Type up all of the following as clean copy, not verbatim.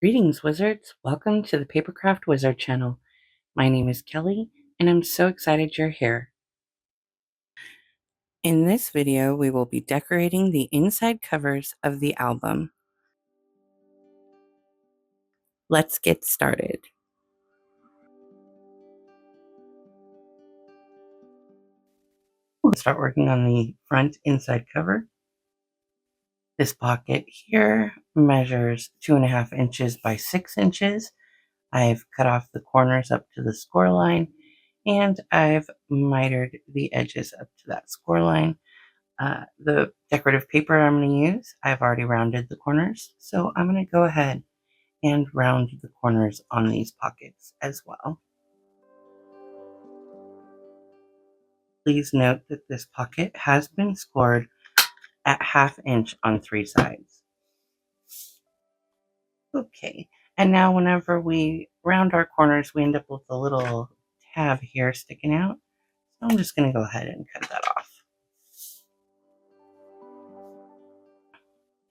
Greetings, wizards! Welcome to the Papercraft Wizard channel. My name is Kelly, and I'm so excited you're here. In this video, we will be decorating the inside covers of the album. Let's get started. We'll start working on the front inside cover. This pocket here measures 2.5 inches by 6 inches. I've cut off the corners up to the score line, and I've mitered the edges up to that score line. The decorative paper I'm going to use, I've already rounded the corners, so I'm going to go ahead and round the corners on these pockets as well. Please note that this pocket has been scored at 1/2 inch on 3 sides. Okay, and now whenever we round our corners, we end up with a little tab here sticking out. So I'm just going to go ahead and cut that off.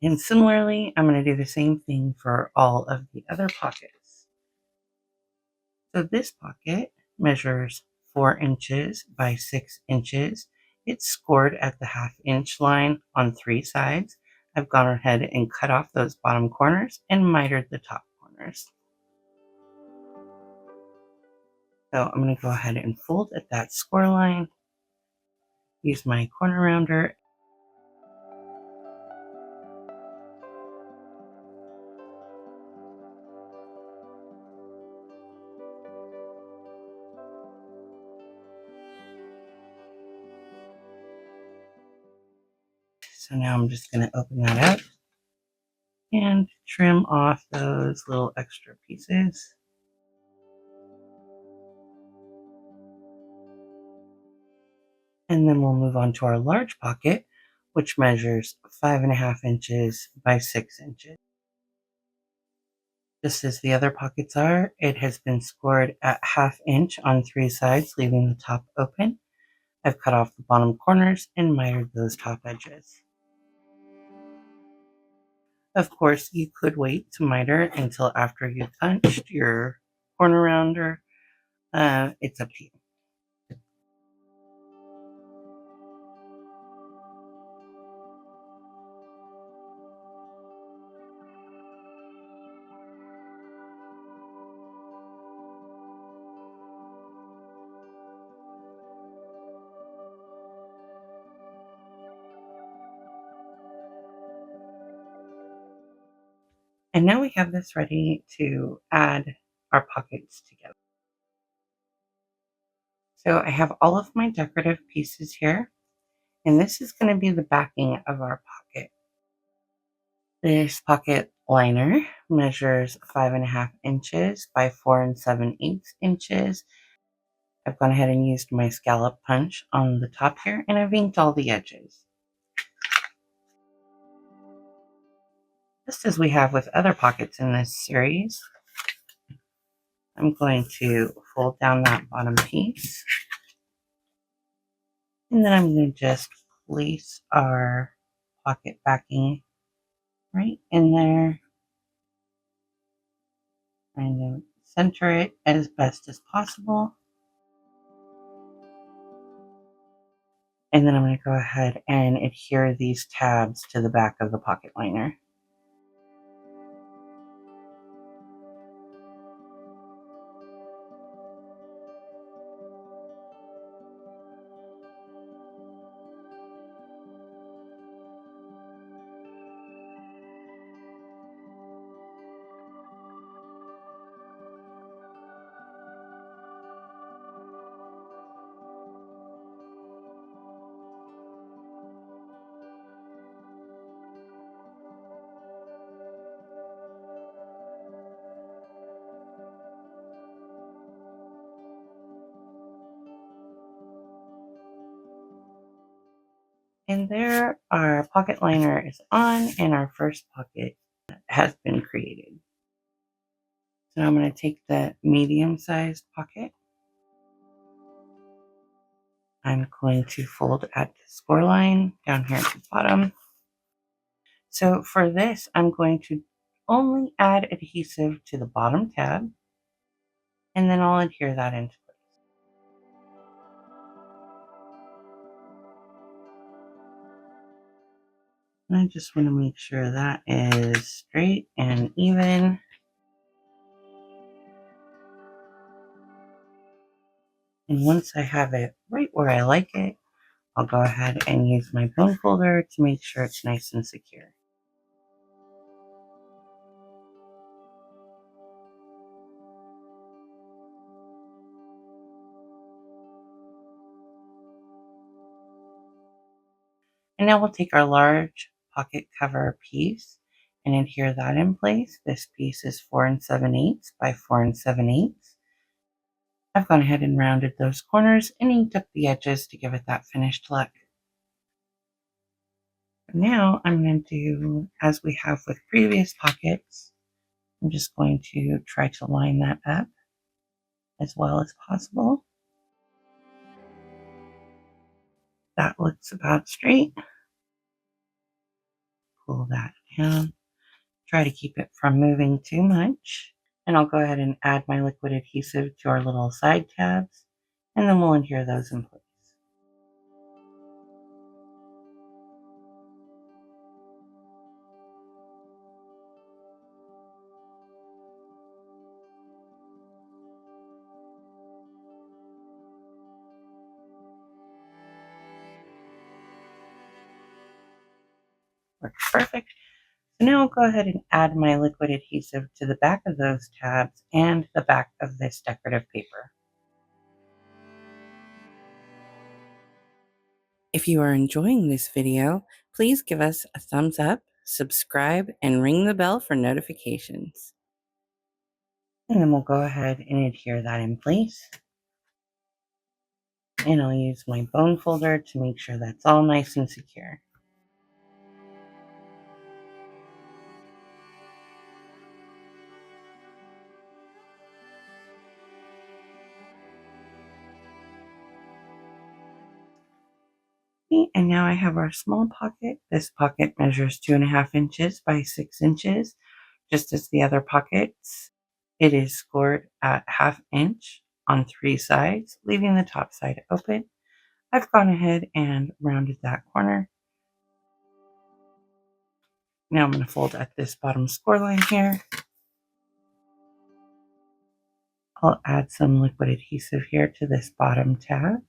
And similarly, I'm going to do the same thing for all of the other pockets. So this pocket measures 4 inches by 6 inches. It's scored at the 1/2 inch line on 3 sides. I've gone ahead and cut off those bottom corners and mitered the top corners. So I'm going to go ahead and fold at that score line, use my corner rounder. So now I'm just going to open that up and trim off those little extra pieces. And then we'll move on to our large pocket, which measures 5.5 inches by 6 inches. Just as the other pockets are, it has been scored at 1/2 inch on 3 sides, leaving the top open. I've cut off the bottom corners and mitered those top edges. Of course, you could wait to miter until after you've punched your corner rounder. It's up to you. And now we have this ready to add our pockets together. So I have all of my decorative pieces here, and this is going to be the backing of our pocket. This pocket liner measures 5.5 inches by 4 7/8 inches. I've gone ahead and used my scallop punch on the top here, and I've inked all the edges. Just as we have with other pockets in this series, I'm going to fold down that bottom piece, and then I'm going to just place our pocket backing right in there. Trying to center it as best as possible. And then I'm going to go ahead and adhere these tabs to the back of the pocket liner. And there our pocket liner is on, and our first pocket has been created. So I'm going to take the medium-sized pocket. I'm going to fold at the score line down here at the bottom. So for this, I'm going to only add adhesive to the bottom tab, and then I'll adhere that into place. And I just want to make sure that is straight and even. And once I have it right where I like it, I'll go ahead and use my bone folder to make sure it's nice and secure. And now we'll take our large pocket cover piece and adhere that in place. This piece is 4 7/8 by 4 7/8. I've gone ahead and rounded those corners and inked up the edges to give it that finished look. Now I'm going to do, as we have with previous pockets, I'm just going to try to line that up as well as possible. That looks about straight. Pull that down. Try to keep it from moving too much. And I'll go ahead and add my liquid adhesive to our little side tabs, and then we'll adhere those in place. Works perfect. So now I'll go ahead and add my liquid adhesive to the back of those tabs and the back of this decorative paper. If you are enjoying this video, please give us a thumbs up, subscribe, and ring the bell for notifications. And then we'll go ahead and adhere that in place. And I'll use my bone folder to make sure that's all nice and secure. And now I have our small pocket. This pocket measures 2.5 inches by 6 inches, just as the other pockets. It is scored at 1/2 inch on 3 sides, leaving the top side open. I've gone ahead and rounded that corner. Now I'm going to fold at this bottom score line here. I'll add some liquid adhesive here to this bottom tab.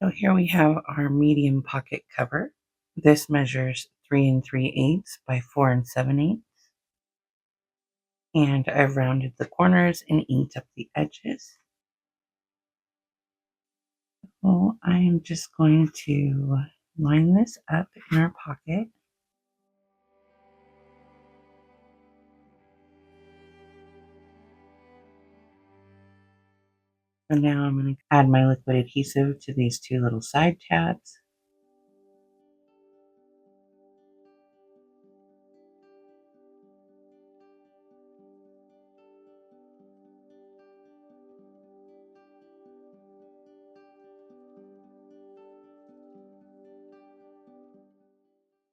So here we have our medium pocket cover. This measures 3 3/8 by 4 7/8. And I've rounded the corners and inked up the edges. So I am just going to line this up in our pocket. So now I'm going to add my liquid adhesive to these 2 little side tabs.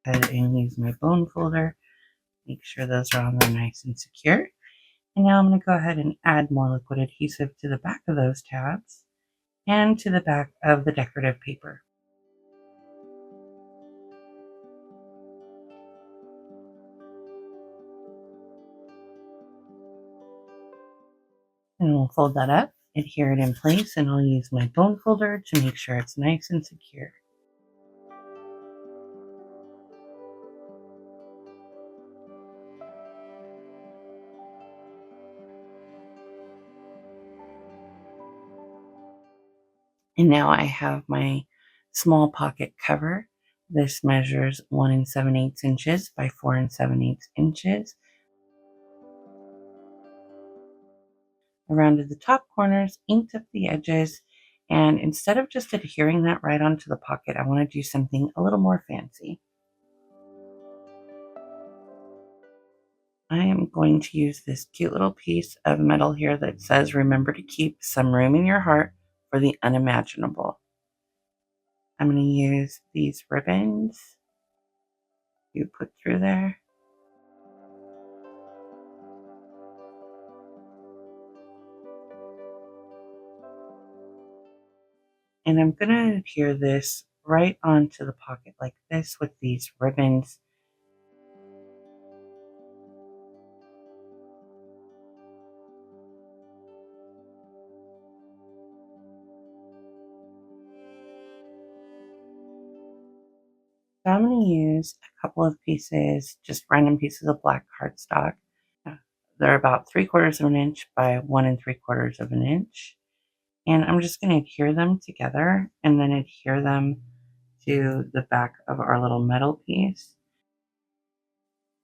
And use my bone folder. Make sure those are on there nice and secure. And now I'm going to go ahead and add more liquid adhesive to the back of those tabs and to the back of the decorative paper. And we'll fold that up, adhere it in place, and I'll use my bone folder to make sure it's nice and secure. And now I have my small pocket cover. This measures 1 7/8 inches by 4 7/8 inches. I rounded the top corners, inked up the edges, and instead of just adhering that right onto the pocket, I want to do something a little more fancy. I am going to use this cute little piece of metal here that says, "Remember to keep some room in your heart for the unimaginable." I'm going to use these ribbons you put through there. And I'm going to adhere this right onto the pocket like this with these ribbons. So I'm going to use a couple of pieces, just random pieces of black cardstock. They're about 3/4 of an inch by 1 3/4 of an inch. And I'm just going to adhere them together and then adhere them to the back of our little metal piece.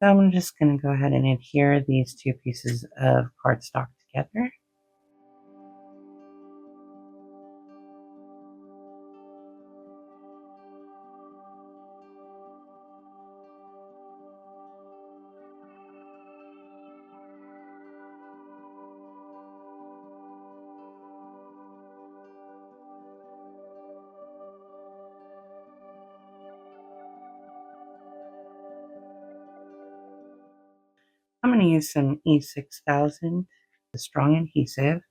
So I'm just going to go ahead and adhere these two pieces of cardstock together. I'm going to use some E6000, the strong adhesive,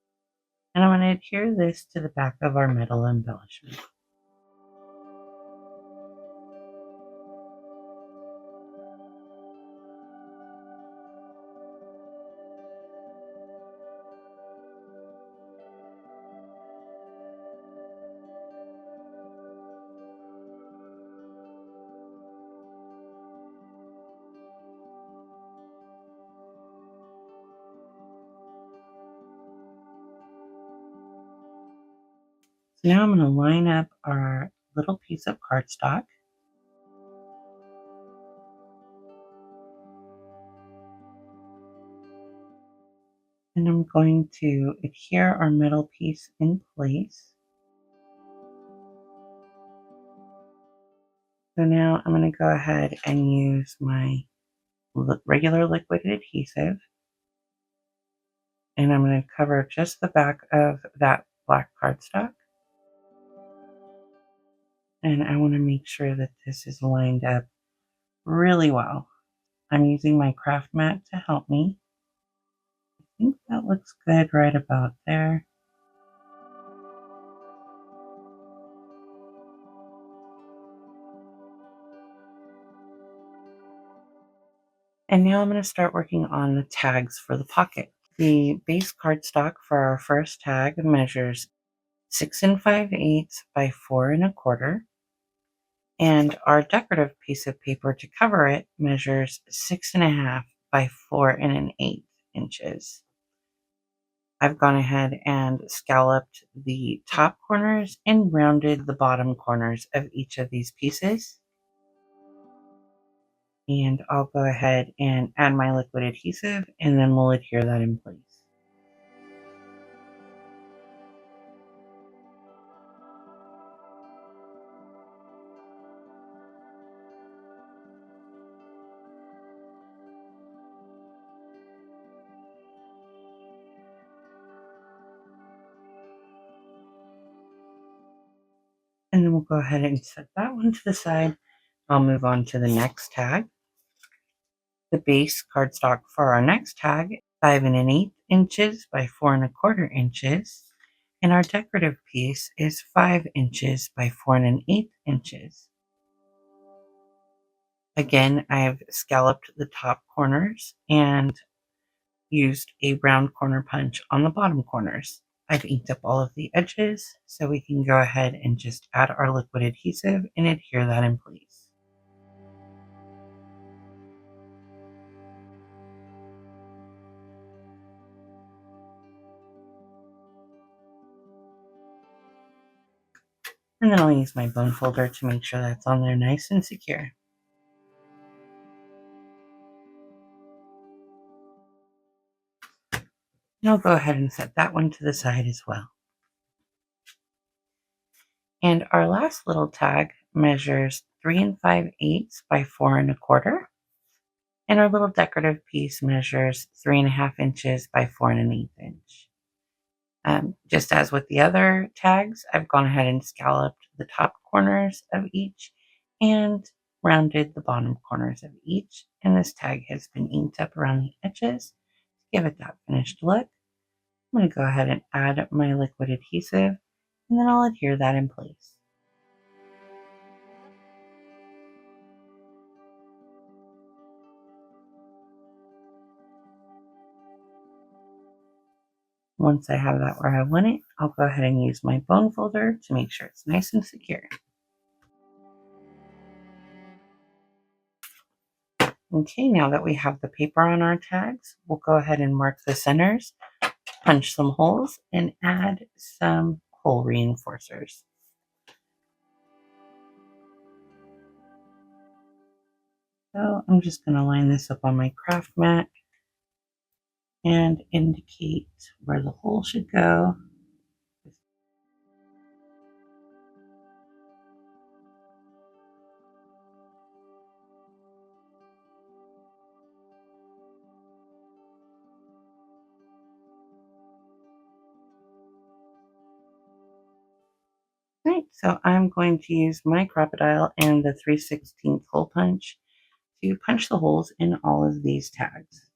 and I'm going to adhere this to the back of our metal embellishment. So now I'm going to line up our little piece of cardstock. And I'm going to adhere our metal piece in place. So now I'm going to go ahead and use my regular liquid adhesive. And I'm going to cover just the back of that black cardstock. And I want to make sure that this is lined up really well. I'm using my craft mat to help me. I think that looks good right about there. And now I'm going to start working on the tags for the pocket. The base cardstock for our first tag measures 6 5/8 by 4 1/4. And our decorative piece of paper to cover it measures 6.5 by 4 1/8 inches. I've gone ahead and scalloped the top corners and rounded the bottom corners of each of these pieces. And I'll go ahead and add my liquid adhesive and then we'll adhere that in place. And then we'll go ahead and set that one to the side. I'll move on to the next tag. The base cardstock for our next tag, 5 1/8 inches by 4 1/4 inches. And our decorative piece is 5 inches by 4 1/8 inches. Again, I've scalloped the top corners and used a round corner punch on the bottom corners. I've inked up all of the edges, so we can go ahead and just add our liquid adhesive and adhere that in place. And then I'll use my bone folder to make sure that's on there nice and secure. And I'll go ahead and set that one to the side as well. And our last little tag measures 3 5/8 by 4 1/4. And our little decorative piece measures 3.5 inches by 4 1/8 inch. Just as with the other tags, I've gone ahead and scalloped the top corners of each and rounded the bottom corners of each. And this tag has been inked up around the edges to give it that finished look. I'm going to go ahead and add my liquid adhesive, and then I'll adhere that in place. Once I have that where I want it, I'll go ahead and use my bone folder to make sure it's nice and secure. Okay, now that we have the paper on our tags, we'll go ahead and mark the centers, punch some holes, and add some hole reinforcers. So I'm just going to line this up on my craft mat and indicate where the hole should go. Right, so I'm going to use my crocodile and the 3/16 hole punch to punch the holes in all of these tags.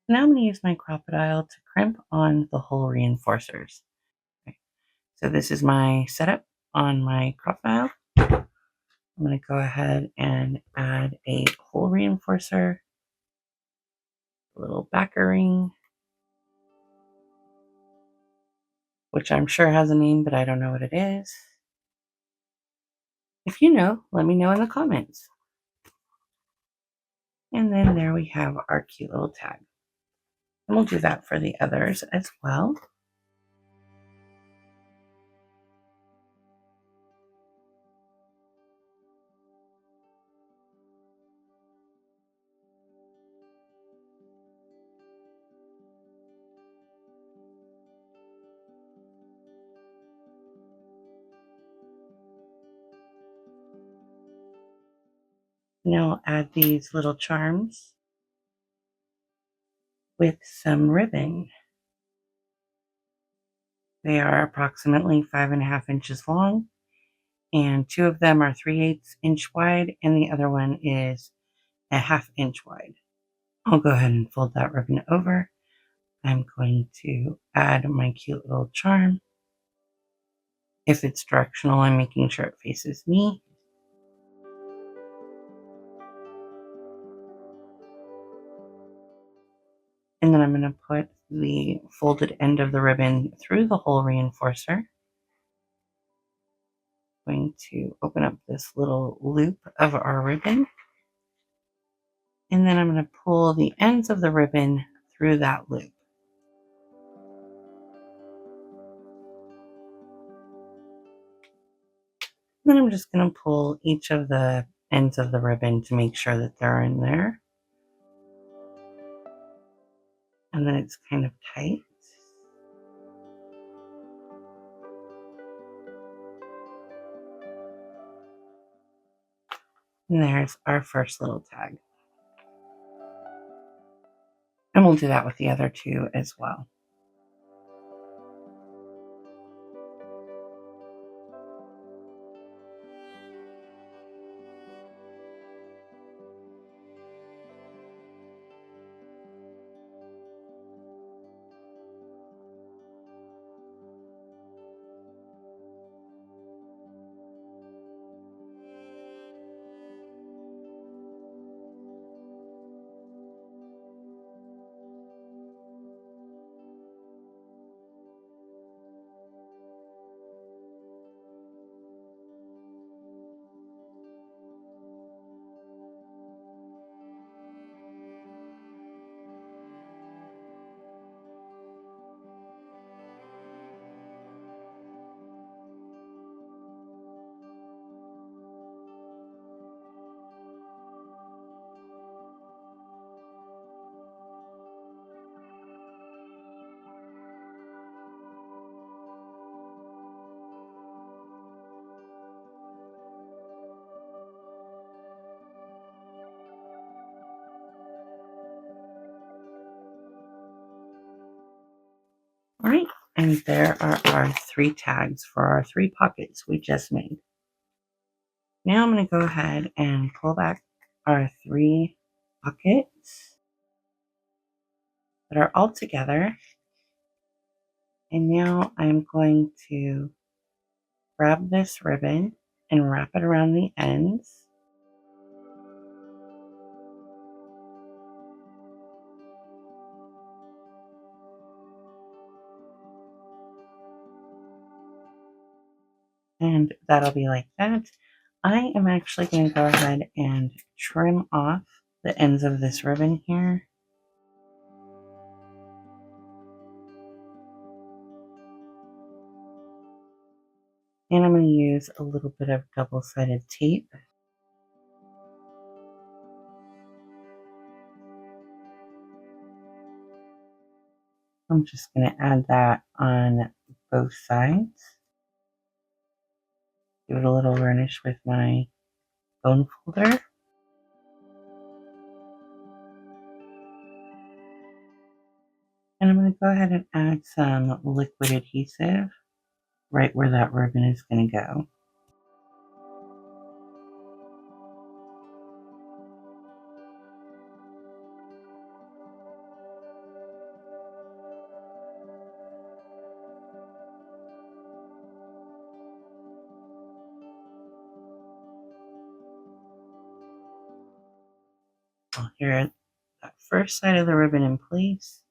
Now I'm going to use my crocodile to crimp on the hole reinforcers. Okay, so this is my setup on my crocodile. I'm going to go ahead and add a hole reinforcer, a little backer ring, which I'm sure has a name, but I don't know what it is. If you know, let me know in the comments. And then there we have our cute little tag. And we'll do that for the others as well. Now I'll add these little charms with some ribbon. They are approximately 5.5 inches long, and 2 of them are 3/8 inch wide, and the other one is a 1/2 inch wide. I'll go ahead and fold that ribbon over. I'm going to add my cute little charm. If it's directional, I'm making sure it faces me. And then I'm going to put the folded end of the ribbon through the hole reinforcer. I'm going to open up this little loop of our ribbon. And then I'm going to pull the ends of the ribbon through that loop. Then I'm just going to pull each of the ends of the ribbon to make sure that they're in there. And then it's kind of tight. And there's our first little tag. And we'll do that with the other 2 as well. All right, and there are our 3 tags for our 3 pockets we just made. Now I'm going to go ahead and pull back our 3 pockets that are all together. And now I'm going to grab this ribbon and wrap it around the ends. And that'll be like that. I am actually going to go ahead and trim off the ends of this ribbon here. And I'm going to use a little bit of double-sided tape. I'm just going to add that on both sides. Give it a little varnish with my bone folder. And I'm going to go ahead and add some liquid adhesive right where that ribbon is going to go. I'll adhere that first side of the ribbon in place.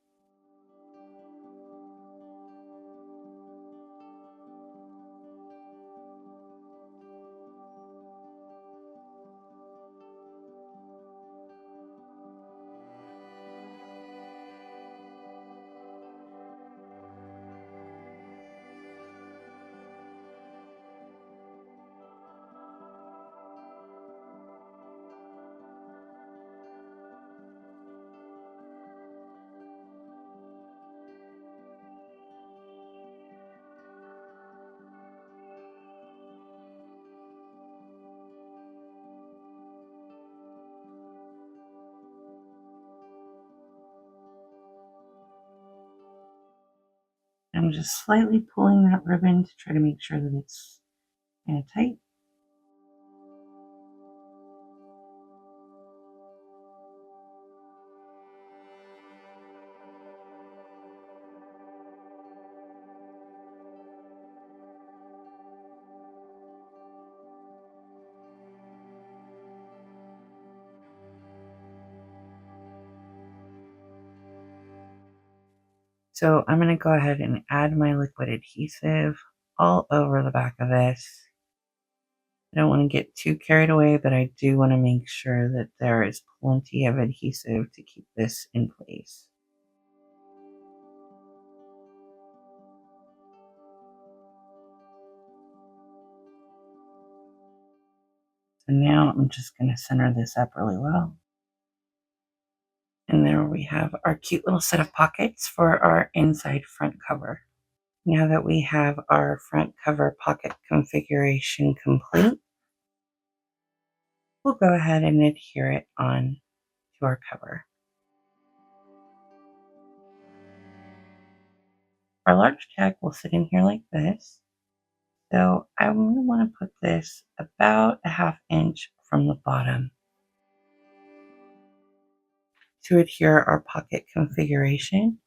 I'm just slightly pulling that ribbon to try to make sure that it's kind of tight. So I'm going to go ahead and add my liquid adhesive all over the back of this. I don't want to get too carried away, but I do want to make sure that there is plenty of adhesive to keep this in place. So now I'm just going to center this up really well. And there we have our cute little set of pockets for our inside front cover. Now that we have our front cover pocket configuration complete, we'll go ahead and adhere it on to our cover. Our large tag will sit in here like this. So I'm going to want to put this about a 1/2 inch from the bottom. To adhere our pocket configuration,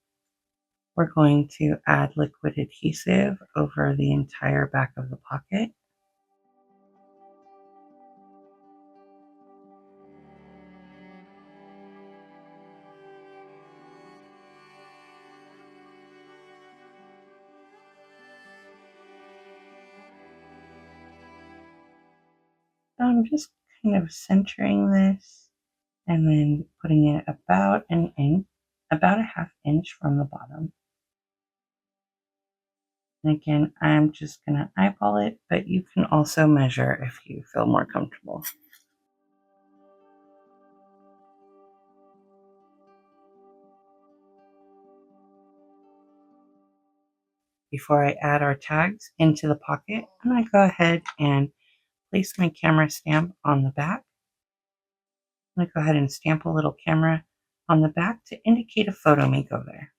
we're going to add liquid adhesive over the entire back of the pocket. So I'm just kind of centering this and then putting it about an inch, about a 1/2 inch from the bottom. And again, I'm just going to eyeball it, but you can also measure if you feel more comfortable. Before I add our tags into the pocket, I'm going to go ahead and place my camera stamp on the back. I'm going to go ahead and stamp a little camera on the back to indicate a photo may go there.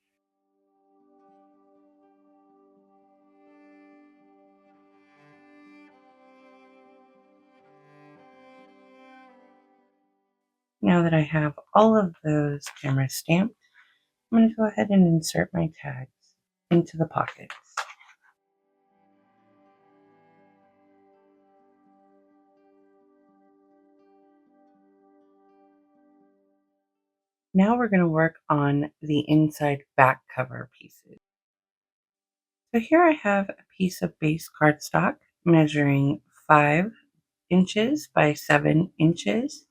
now that I have all of those cameras stamped, I'm going to go ahead and insert my tags into the pockets. Now we're going to work on the inside back cover pieces. So here I have a piece of base cardstock measuring 5 inches by 7 inches.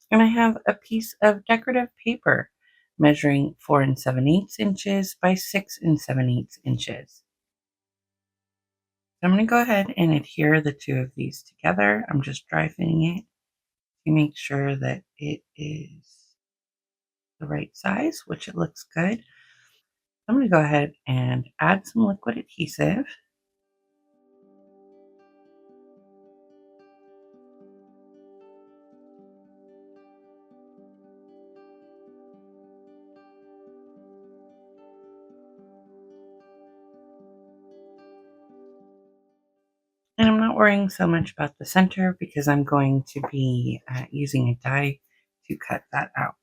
And I have a piece of decorative paper measuring 4 7/8 inches by 6 7/8 inches. So I'm going to go ahead and adhere the two of these together. I'm just dry fitting it to make sure that it is the right size, which it looks good. I'm going to go ahead and add some liquid adhesive. And I'm not worrying so much about the center because I'm going to be using a die to cut that out.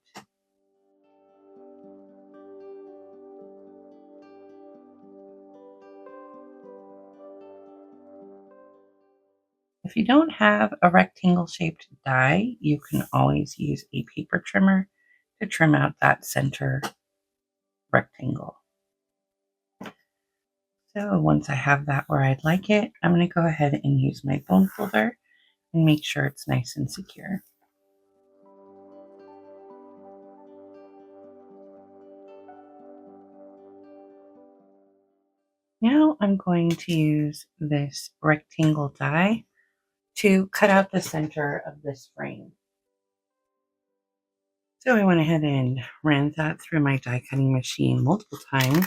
If you don't have a rectangle shaped die, you can always use a paper trimmer to trim out that center rectangle. So once I have that where I'd like it, I'm going to go ahead and use my bone folder and make sure it's nice and secure. Now I'm going to use this rectangle die to cut out the center of this frame. So I went ahead and ran that through my die cutting machine multiple times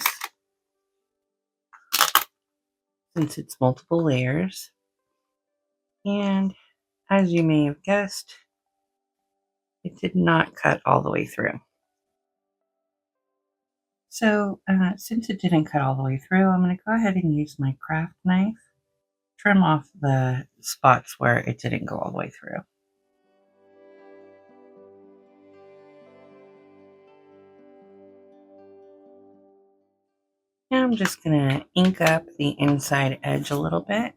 since it's multiple layers. And as you may have guessed, it did not cut all the way through. So since it didn't cut all the way through, I'm going to go ahead and use my craft knife, trim off the spots where it didn't go all the way through. Now I'm just going to ink up the inside edge a little bit.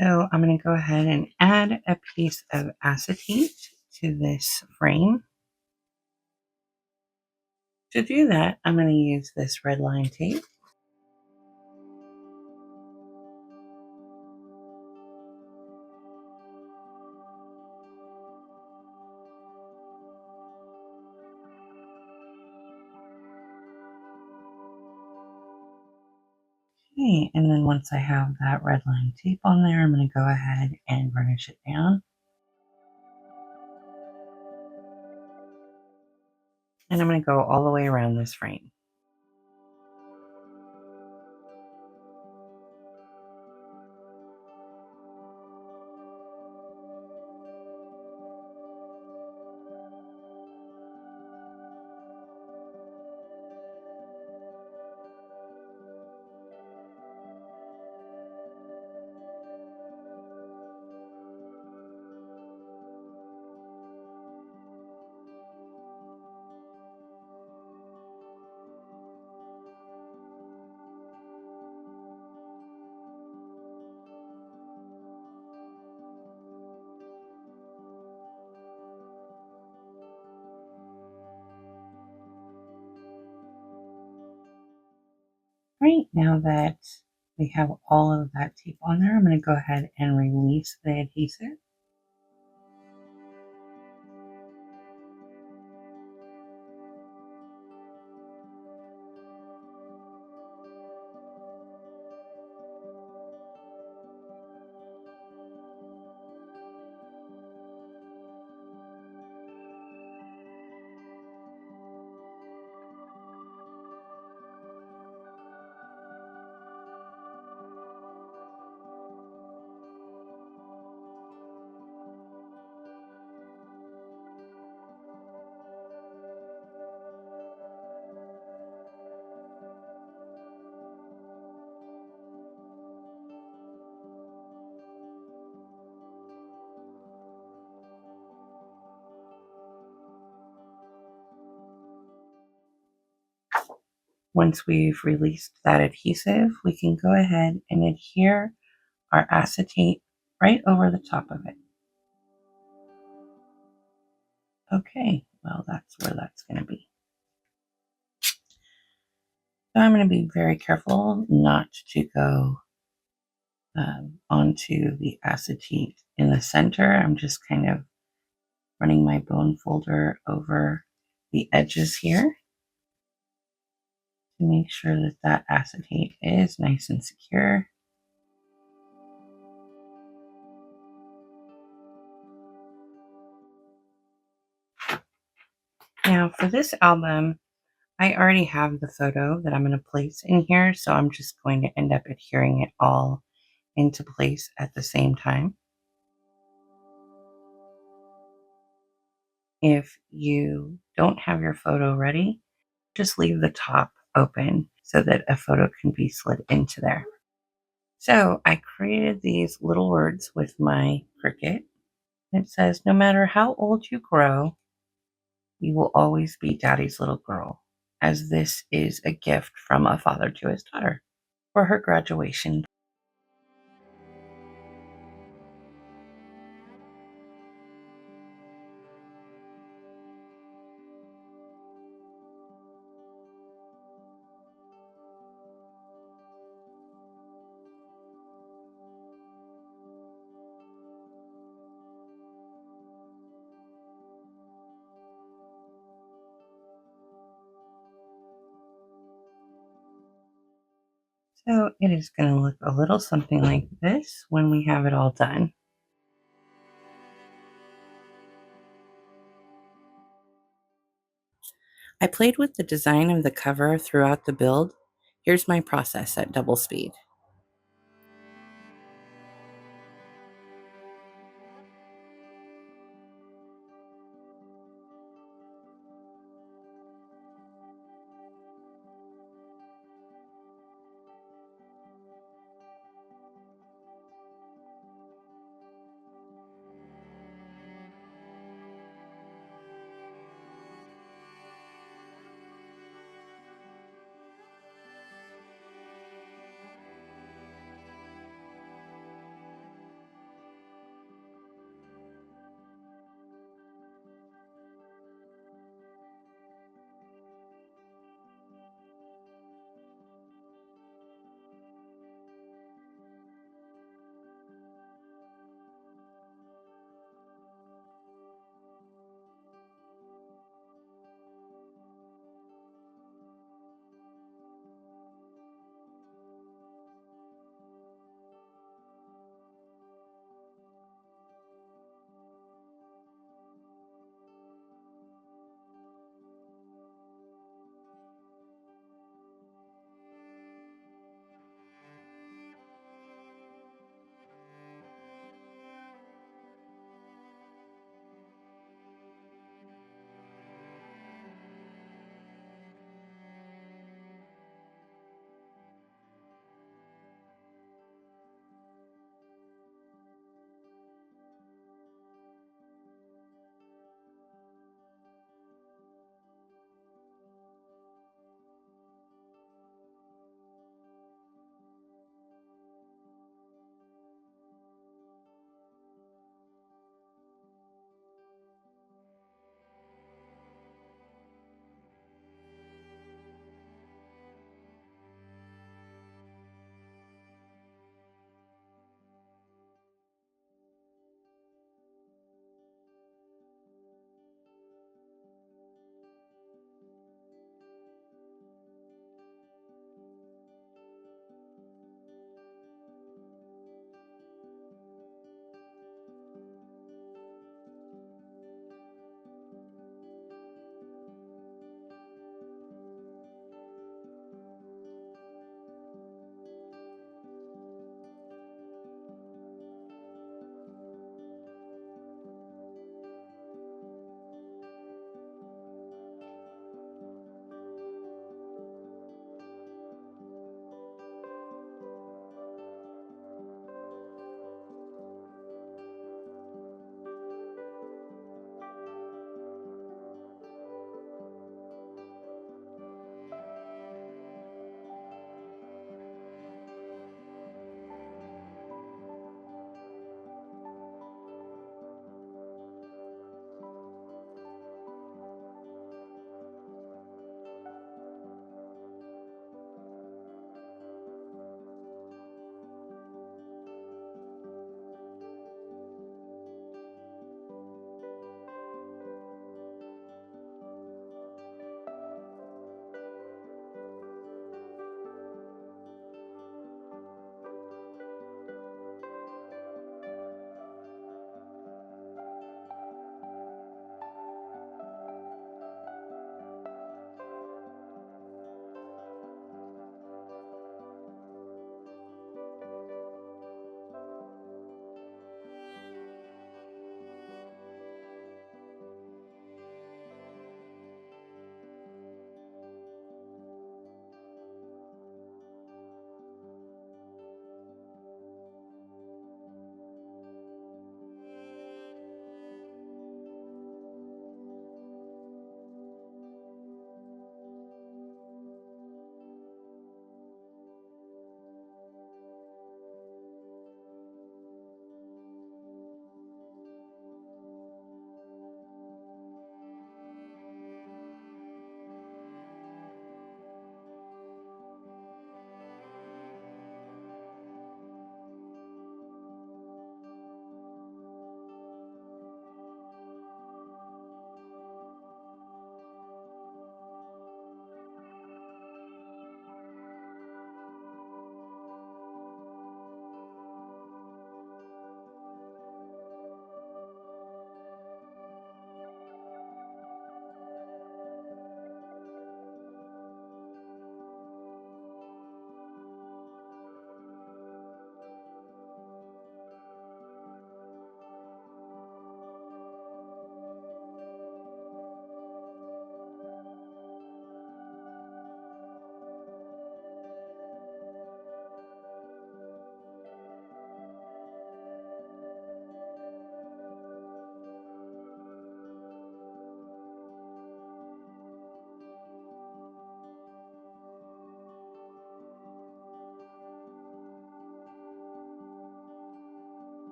So I'm going to go ahead and add a piece of acetate to this frame. To do that, I'm going to use this red line tape. Okay, and then once I have that red line tape on there, I'm going to go ahead and burnish it down. And I'm going to go all the way around this frame. Right, now that we have all of that tape on there, I'm going to go ahead and release the adhesive. Once we've released that adhesive, we can go ahead and adhere our acetate right over the top of it. Okay, well, that's where that's going to be. So I'm going to be very careful not to go onto the acetate in the center. I'm just kind of running my bone folder over the edges here to make sure that that acetate is nice and secure. Now for this album, I already have the photo that I'm going to place in here, so I'm just going to end up adhering it all into place at the same time. If you don't have your photo ready, just leave the top open so that a photo can be slid into there. So I created these little words with my Cricut. It says, no matter how old you grow, you will always be Daddy's little girl, as this is a gift from a father to his daughter for her graduation. So it is going to look a little something like this when we have it all done. I played with the design of the cover throughout the build. Here's my process at double speed.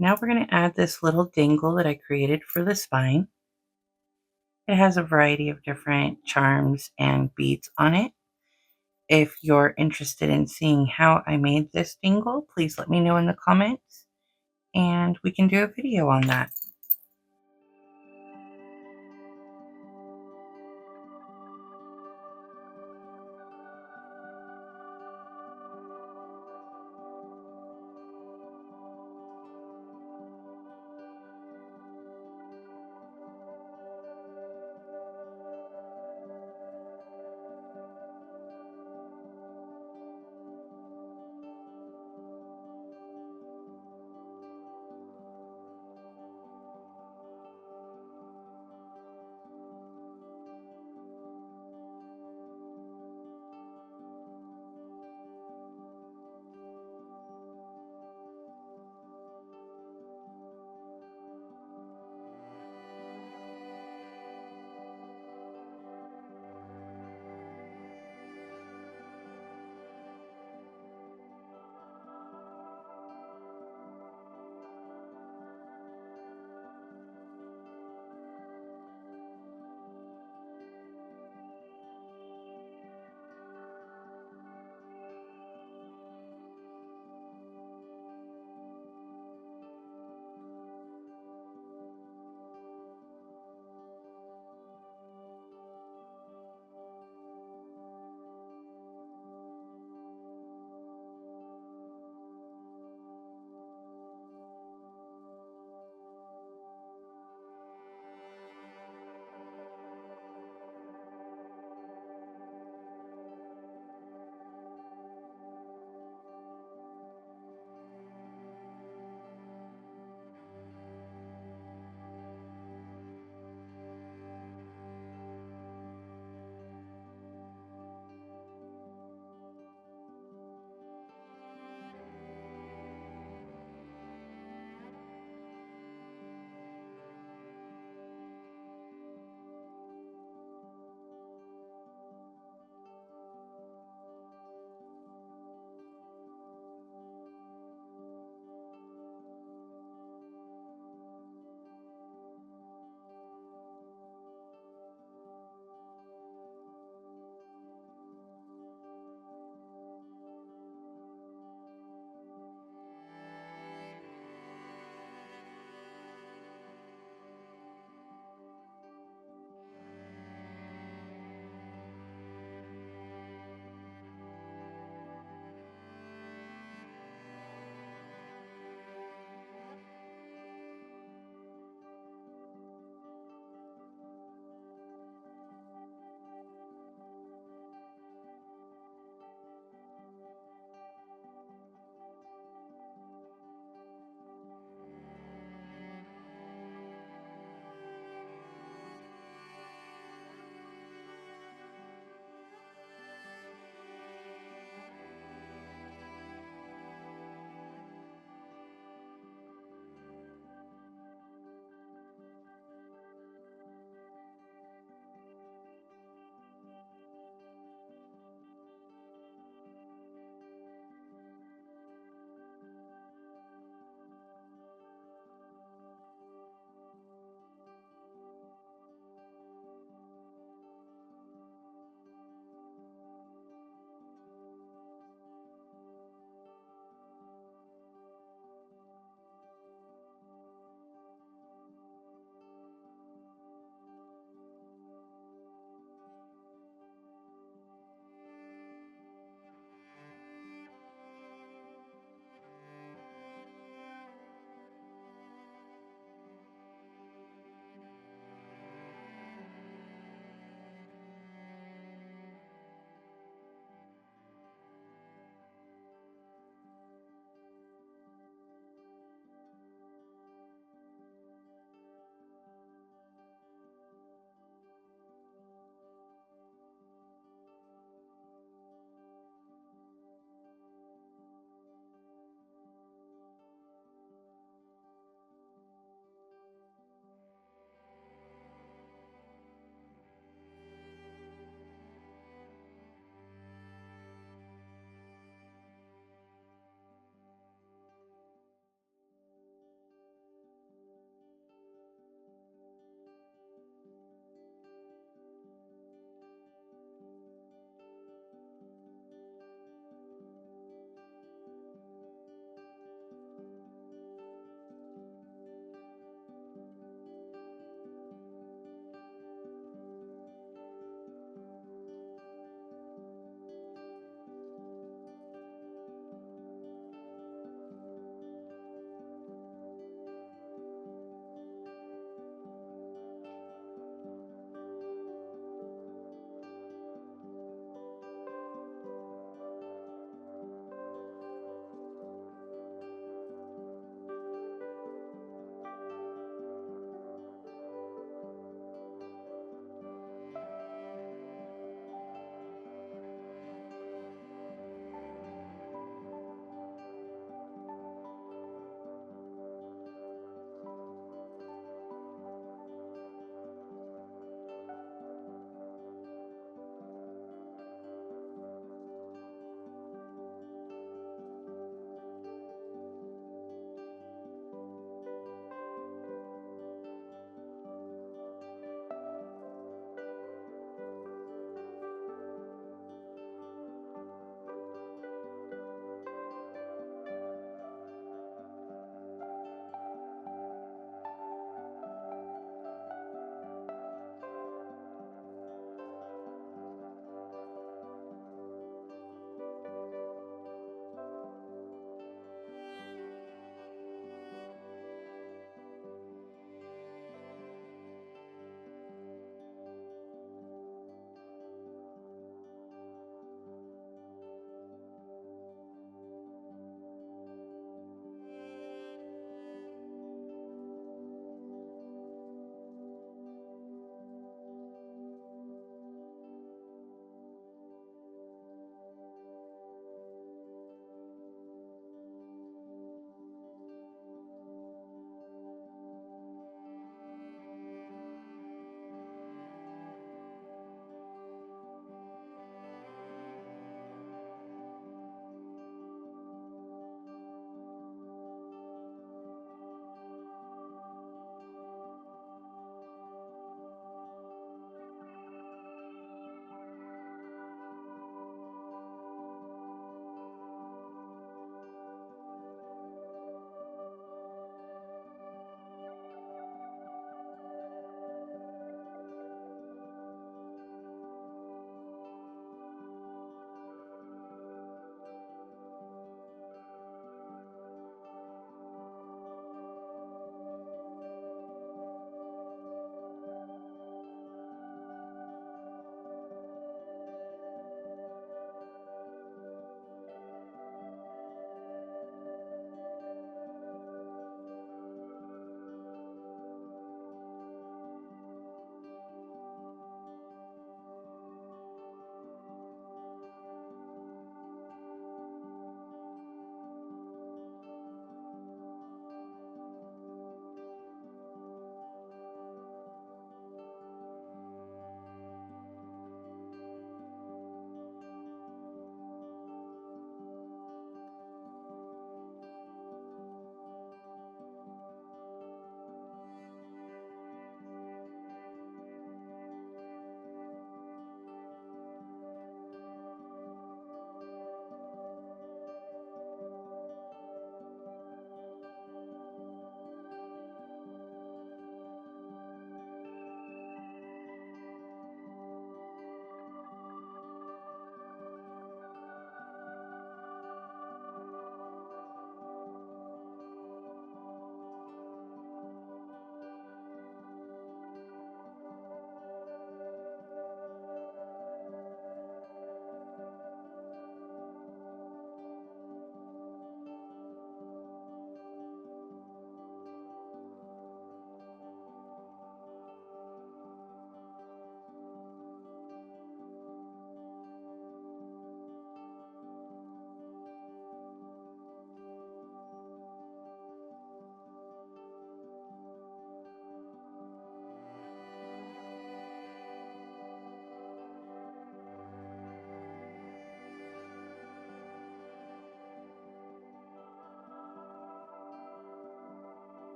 Now we're going to add this little dangle that I created for the spine. It has a variety of different charms and beads on it. If you're interested in seeing how I made this dangle, please let me know in the comments and we can do a video on that.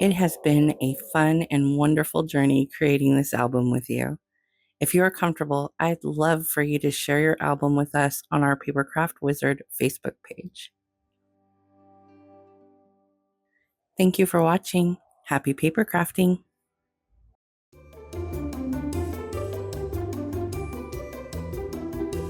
It has been a fun and wonderful journey creating this album with you. If you are comfortable, I'd love for you to share your album with us on our Papercraft Wizard Facebook page. Thank you for watching. Happy paper crafting!